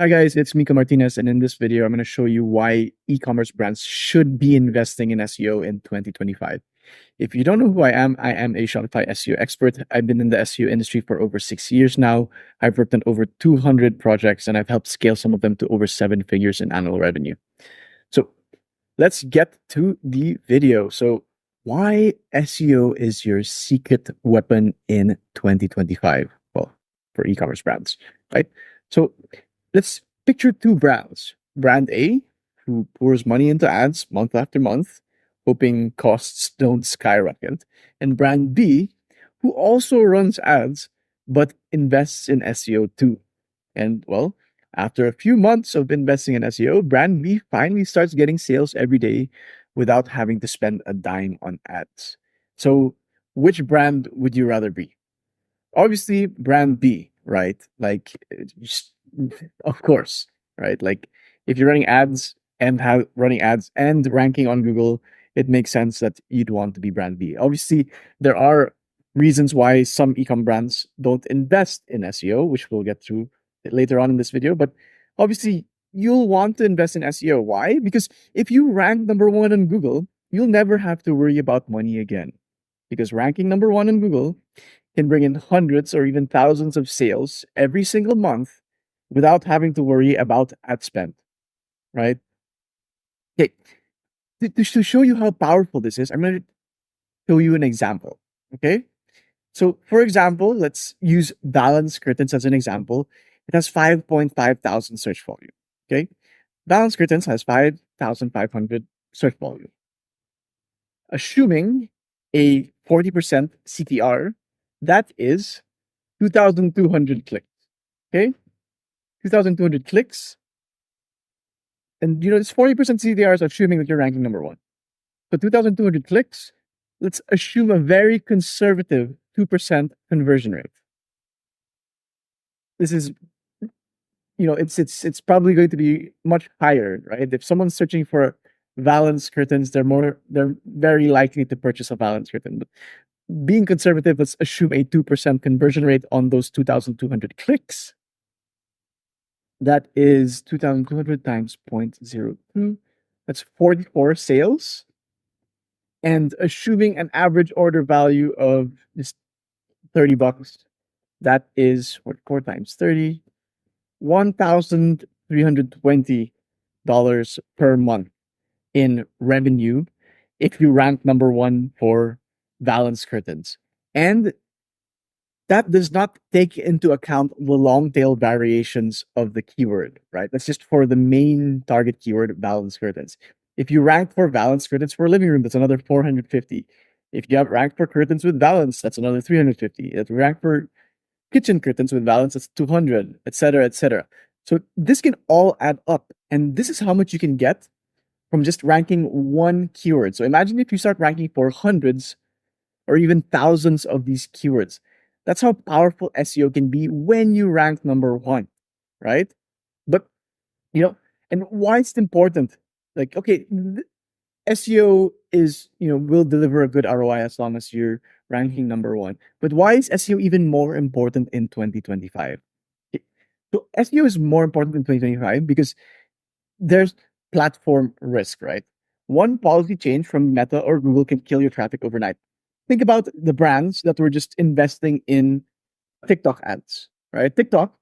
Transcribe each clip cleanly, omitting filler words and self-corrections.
Hi guys, it's Miko Martinez, and in this video, I'm going to show you why e-commerce brands should be investing in SEO in 2025. If you don't know who I am a Shopify SEO expert. I've been in the SEO industry for over 6 years now. I've worked on over 200 projects, and I've helped scale some of them to over 7 figures in annual revenue. So let's get to the video. So why SEO is your secret weapon in 2025? Well, for e-commerce brands, right? So let's picture two brands. Brand A, who pours money into ads month after month, hoping costs don't skyrocket, and brand B, who also runs ads but invests in SEO too. And well, after a few months of investing in SEO, brand B finally starts getting sales every day without having to spend a dime on ads. So, which brand would you rather be? Obviously, brand B, right? Like, of course, right? Like, if you're running ads and have running ads and ranking on Google, it makes sense that you'd want to be brand B. Obviously, there are reasons why some ecom brands don't invest in SEO, which we'll get through later on in this video. But obviously, you'll want to invest in SEO. Why? Because if you rank number one on Google, you'll never have to worry about money again. Because ranking number one on Google can bring in hundreds or even thousands of sales every single month without having to worry about ad spend, right? Okay, to show you how powerful this is, I'm going to show you an example. Okay, so for example, let's use Balance Curtains as an example. It has 5.5 thousand search volume. Okay, Balance Curtains has 5,500 search volume. Assuming a 40% CTR, that is 2,200 clicks. Okay, 2,200 clicks. And this 40% CTR is assuming that you're ranking number one. So 2,200 clicks, let's assume a very conservative 2% conversion rate. This is, it's probably going to be much higher, right? If someone's searching for Valance curtains, they're very likely to purchase a Valance curtain. But being conservative, let's assume a 2% conversion rate on those 2,200 clicks. That is 2,200 times 0.02. That's 44 sales. And assuming an average order value of just $30, that is 4 times 30, $1,320 per month in revenue if you rank number one for Valance curtains. And that does not take into account the long tail variations of the keyword, right? That's just for the main target keyword, Valance curtains. If you rank for Valance curtains for living room, that's another 450. If you have ranked for curtains with Valance, that's another 350. If you rank for kitchen curtains with Valance, that's 200, etc., etc. So this can all add up, and this is how much you can get from just ranking one keyword. So imagine if you start ranking for hundreds or even thousands of these keywords. That's how powerful SEO can be when you rank number one, right? But, and why it's important. Like, okay, SEO is, will deliver a good ROI as long as you're ranking number one. But why is SEO even more important in 2025? So SEO is more important in 2025 because there's platform risk, right? One policy change from Meta or Google can kill your traffic overnight. Think about the brands that were just investing in TikTok ads, right? TikTok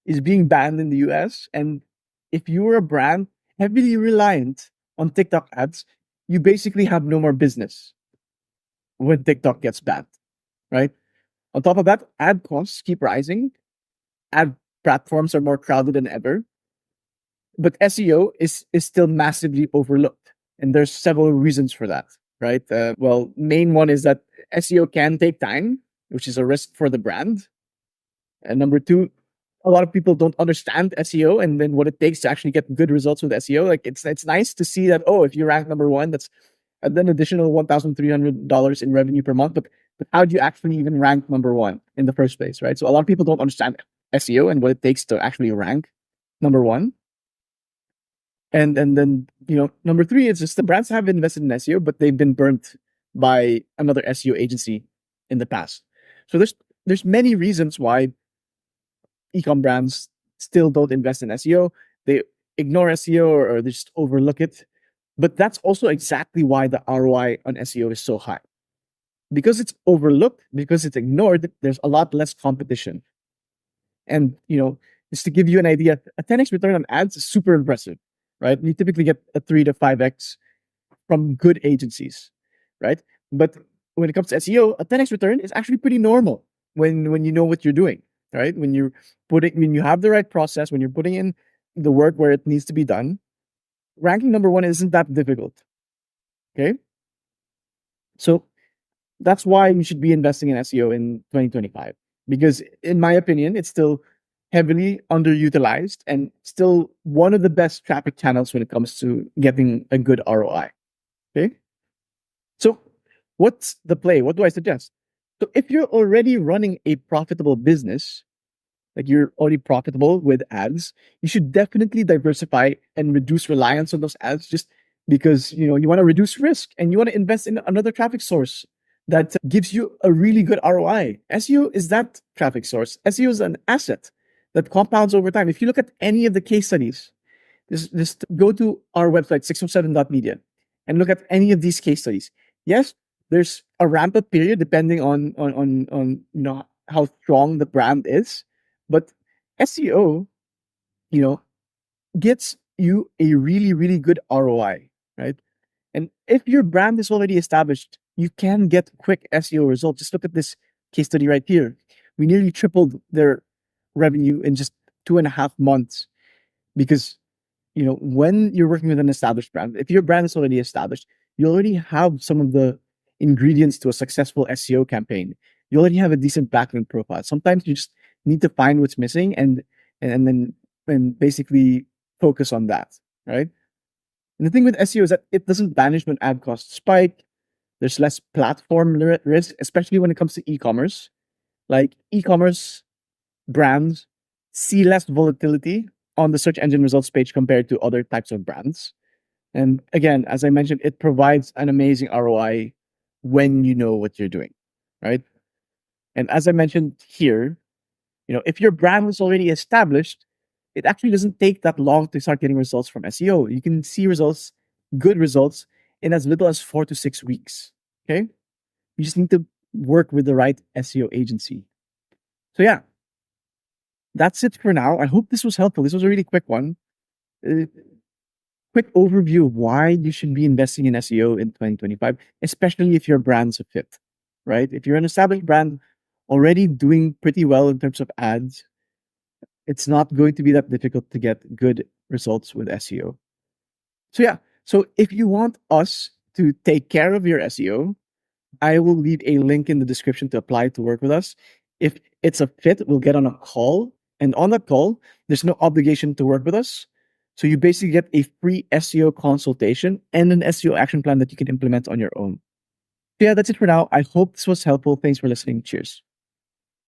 is being banned in the US. And if you were a brand heavily reliant on TikTok ads, you basically have no more business when TikTok gets banned, right? On top of that, ad costs keep rising. Ad platforms are more crowded than ever. But SEO is still massively overlooked. And there's several reasons for that, right? Well, main one is that SEO can take time, which is a risk for the brand. And number two, a lot of people don't understand SEO and then what it takes to actually get good results with SEO. Like it's nice to see that, oh, if you rank number one, that's an additional $1,300 in revenue per month. But how do you actually even rank number one in the first place, right? So a lot of people don't understand SEO and what it takes to actually rank number one. And then, number three, it's just the brands have invested in SEO, but they've been burnt by another SEO agency in the past. So there's many reasons why ecom brands still don't invest in SEO. They ignore SEO, or they just overlook it. But that's also exactly why the ROI on SEO is so high. Because it's overlooked, because it's ignored, there's a lot less competition. And just to give you an idea, a 10x return on ads is super impressive, right? You typically get a 3 to 5x from good agencies, right? But when it comes to SEO, a 10x return is actually pretty normal when you know what you're doing, right? When you have the right process, when you're putting in the work where it needs to be done, ranking number one isn't that difficult. Okay, so that's why you should be investing in SEO in 2025, because in my opinion, it's still heavily underutilized and still one of the best traffic channels when it comes to getting a good ROI. Okay. So what's the play? What do I suggest? So if you're already running a profitable business, like you're already profitable with ads, you should definitely diversify and reduce reliance on those ads, just because you want to reduce risk and you want to invest in another traffic source that gives you a really good ROI. SEO is that traffic source. SEO is an asset that compounds over time. If you look at any of the case studies, just go to our website 607.media and look at any of these case studies. Yes, there's a ramp up period depending on how strong the brand is, but SEO, you know, gets you a really, really good ROI, right? And if your brand is already established, you can get quick SEO results. Just look at this case study right here. We nearly tripled their revenue in just 2.5 months, because when you're working with an established brand, if your brand is already established, you already have some of the ingredients to a successful SEO campaign. You already have a decent backlink profile. Sometimes you just need to find what's missing and then basically focus on that, right? And the thing with SEO is that it doesn't vanish when ad costs spike. There's less platform risk, especially when it comes to e-commerce. Like e-commerce brands see less volatility on the search engine results page compared to other types of brands. And again, as I mentioned, it provides an amazing ROI when you know what you're doing, right? And as I mentioned here, if your brand was already established, it actually doesn't take that long to start getting results from SEO. You can see results, good results, in as little as 4 to 6 weeks. Okay. You just need to work with the right SEO agency. So, yeah, that's it for now. I hope this was helpful. This was a really quick one. Uh, Quick overview of why you should be investing in SEO in 2025, especially if your brand's a fit, right? If you're an established brand already doing pretty well in terms of ads, it's not going to be that difficult to get good results with SEO. So, yeah, so if you want us to take care of your SEO, I will leave a link in the description to apply to work with us. If it's a fit, we'll get on a call. And on that call, there's no obligation to work with us. So you basically get a free SEO consultation and an SEO action plan that you can implement on your own. So yeah, that's it for now. I hope this was helpful. Thanks for listening. Cheers.